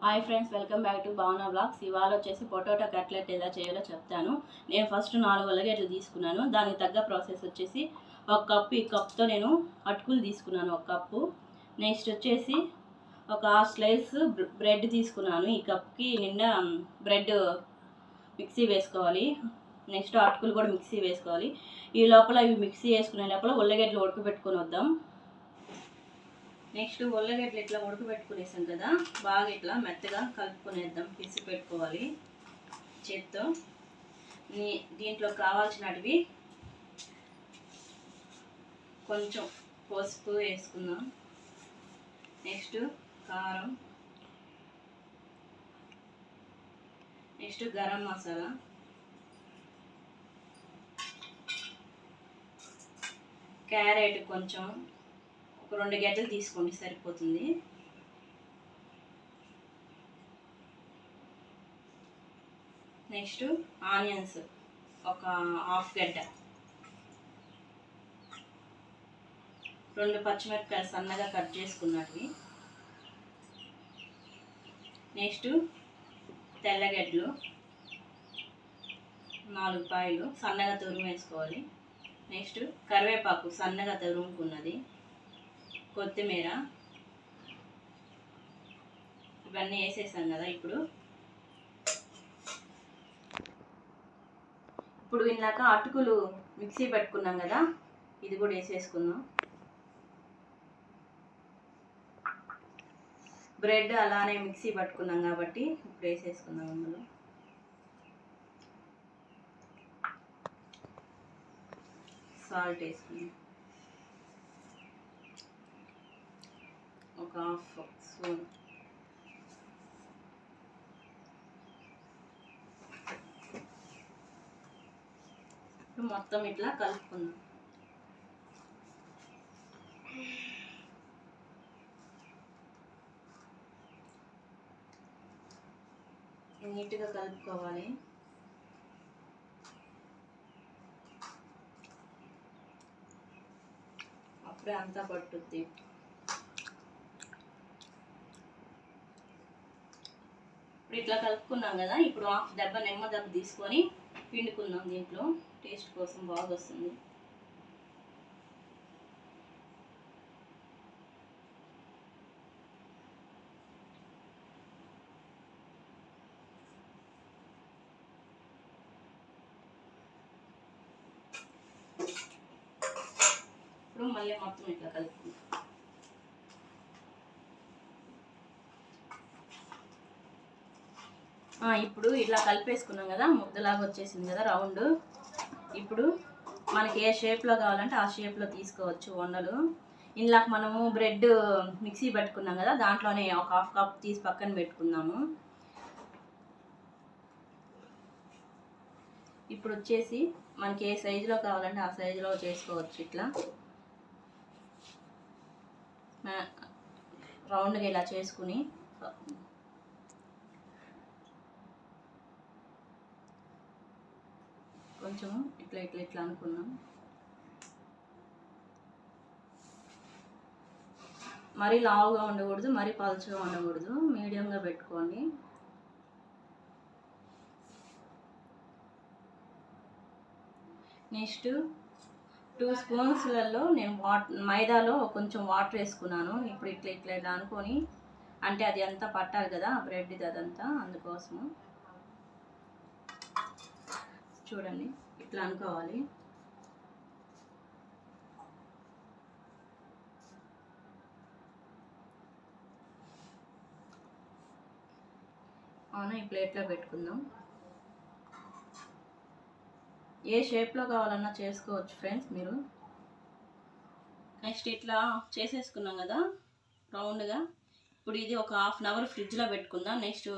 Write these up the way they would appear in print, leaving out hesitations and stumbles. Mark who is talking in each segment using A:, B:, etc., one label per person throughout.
A: Hi friends, welcome back to భావన blogs. ఇవాళ వచ్చేసి పొటాటో కట్లెట్ ఎలా చేయాలో చెప్తాను. నేను ఫస్ట్ 4 ఉల్లగడ్డలు తీసుకున్నాను. దానికి తగ్గ ప్రాసెస్ వచ్చేసి ఒక కప్పు, ఈ కప్తో నేను అటుకులు తీసుకున్నాను ఒక కప్పు. నెక్స్ట్ వచ్చేసి ఒక హాఫ్ స్లైస్ బ్రెడ్ తీసుకున్నాను. ఈ కప్కి నిండా బ్రెడ్ మిక్సీ వేసుకోవాలి. నెక్స్ట్ అటుకులు కూడా మిక్సీ వేసుకోవాలి. ఈ లోపల ఇవి మిక్సీ వేసుకునే లోపల ఉల్లగడ్డలు ఉడకబెట్టుకొని వద్దాం. నెక్స్ట్ ఉల్లగడ్డలు ఇట్లా ఉడకబెట్టుకునేసాం కదా, బాగా ఇట్లా మెత్తగా కలుపుకునేద్దాం. పిసి పెట్టుకోవాలి చేత్తో. దీంట్లో కావాల్సినవి కొంచెం పసుపు వేసుకుందాం. నెక్స్ట్ కారం, నెక్స్ట్ గరం మసాలా, క్యారెట్ కొంచెం ఒక 2 గడ్డలు తీసుకోండి సరిపోతుంది. నెక్స్ట్ ఆనియన్స్ ఒక హాఫ్ గడ్డ, 2 పచ్చిమిరపకాయలు సన్నగా కట్ చేసుకున్నవి. నెక్స్ట్ తెల్లగడ్డలు 4 పాయలు సన్నగా తురుము వేసుకోవాలి. నెక్స్ట్ కరివేపాకు సన్నగా తురుముకున్నది, కొత్తిమీర, ఇవన్నీ వేసేసాం కదా. ఇప్పుడు ఇందాక అటుకులు మిక్సీ పెట్టుకున్నాం కదా, ఇది కూడా వేసేసుకుందాం. బ్రెడ్ అలానే మిక్సీ పట్టుకున్నాం కాబట్టి ఇప్పుడు వేసేసుకుందాం. అందులో సాల్ట్ వేసుకుందాం, ఒక హాఫ్ స్పూన్. మొత్తం ఇట్లా కలుపుకుందాం. నీట్గా కలుపుకోవాలి. అప్పుడే అంతా పట్టుద్ది. ఇప్పుడు ఇట్లా కలుపుకున్నాం కదా, ఇప్పుడు హాఫ్ దెబ్బ నిమ్మ దెబ్బ తీసుకొని పిండుకుందాం. దీంట్లో టేస్ట్ కోసం బాగా వస్తుంది. ఇప్పుడు మళ్ళీ మొత్తం ఇట్లా కలుపుకుందాం. ఇప్పుడు ఇట్లా కలిపేసుకున్నాం కదా, ముద్దలాగా వచ్చేసింది కదా రౌండ్. ఇప్పుడు మనకి ఏ షేప్లో కావాలంటే ఆ షేప్లో తీసుకోవచ్చు ఉండలు. ఇందాక మనము బ్రెడ్ మిక్సీ పెట్టుకున్నాం కదా, దాంట్లోనే ఒక హాఫ్ కప్ తీసి పక్కన పెట్టుకుందాము. ఇప్పుడు వచ్చేసి మనకి ఏ సైజులో కావాలంటే ఆ సైజులో చేసుకోవచ్చు. ఇట్లా రౌండ్గా ఇలా చేసుకుని కొంచెం ఇట్లా ఇట్లా ఇట్లా అనుకున్నాం. మరీ లావుగా ఉండకూడదు, మరీ పలుచగా ఉండకూడదు, మీడియంగా పెట్టుకోండి. నెక్స్ట్ 2 స్పూన్స్లలో నేను మైదాలో కొంచెం వాటర్ వేసుకున్నాను. ఇప్పుడు ఇట్లా ఇట్లా ఇట్లా అనుకొని, అంటే అది అంతా పట్టాలి కదా బ్రెడ్ది అదంతా, అందుకోసము చూడండి ఇట్లా అనుకోవాలి. అవునా, ఈ ప్లేట్లో పెట్టుకుందాం. ఏ షేప్లో కావాలన్నా చేసుకోవచ్చు ఫ్రెండ్స్ మీరు. నెక్స్ట్ ఇట్లా చేసేసుకున్నాం కదా రౌండ్గా. ఇప్పుడు ఇది ఒక హాఫ్ అన్ అవర్ ఫ్రిడ్జ్లో పెట్టుకుందాం. నెక్స్ట్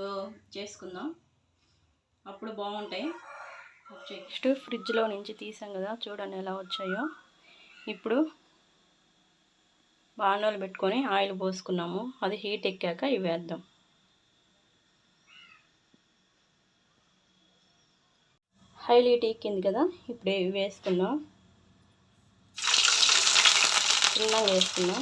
A: చేసుకుందాం, అప్పుడు బాగుంటాయి. నెక్స్ట్ ఫ్రిడ్జ్లో నుంచి తీసాం కదా, చూడండి ఎలా వచ్చాయో. ఇప్పుడు బాణలు పెట్టుకొని ఆయిల్ పోసుకున్నాము, అది హీట్ ఎక్కాక ఇవి వేద్దాం. హైలైట్ ఎక్కింది కదా, ఇప్పుడు ఇవి వేసుకుందాం. చిన్నగా వేసుకుందాం.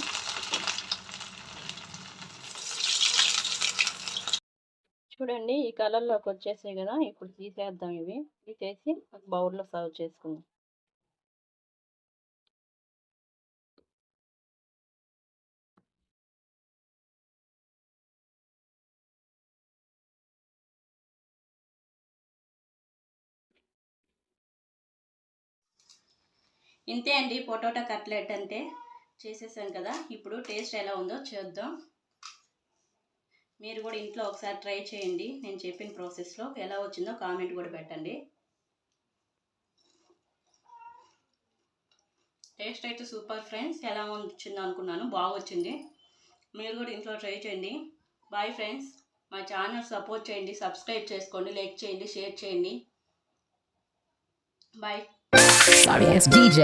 A: చూడండి ఈ కలర్లోకి వచ్చేసాయి కదా, ఇప్పుడు తీసేద్దాం. ఇవి తీసేసి ఒక బౌల్లో సర్వ్ చేసుకుందాం. ఇంతే అండి, పొటాటో కట్లెట్ అంటే చేసేసాం కదా. ఇప్పుడు టేస్ట్ ఎలా ఉందో చూద్దాం. మీరు కూడా ఇంట్లో ఒకసారి ట్రై చేయండి. నేను చెప్పిన ప్రాసెస్లో ఎలా వచ్చిందో కామెంట్ కూడా పెట్టండి. టేస్ట్ అయితే సూపర్ ఫ్రెండ్స్. ఎలా వచ్చిందో అనుకున్నాను, బాగా వచ్చింది. మీరు కూడా ఇంట్లో ట్రై చేయండి. Bye friends. మా ఛానల్ సపోర్ట్ చేయండి, సబ్స్క్రైబ్ చేసుకోండి, లైక్ చేయండి, షేర్ చేయండి. బాయ్. Sorry, it's DJ.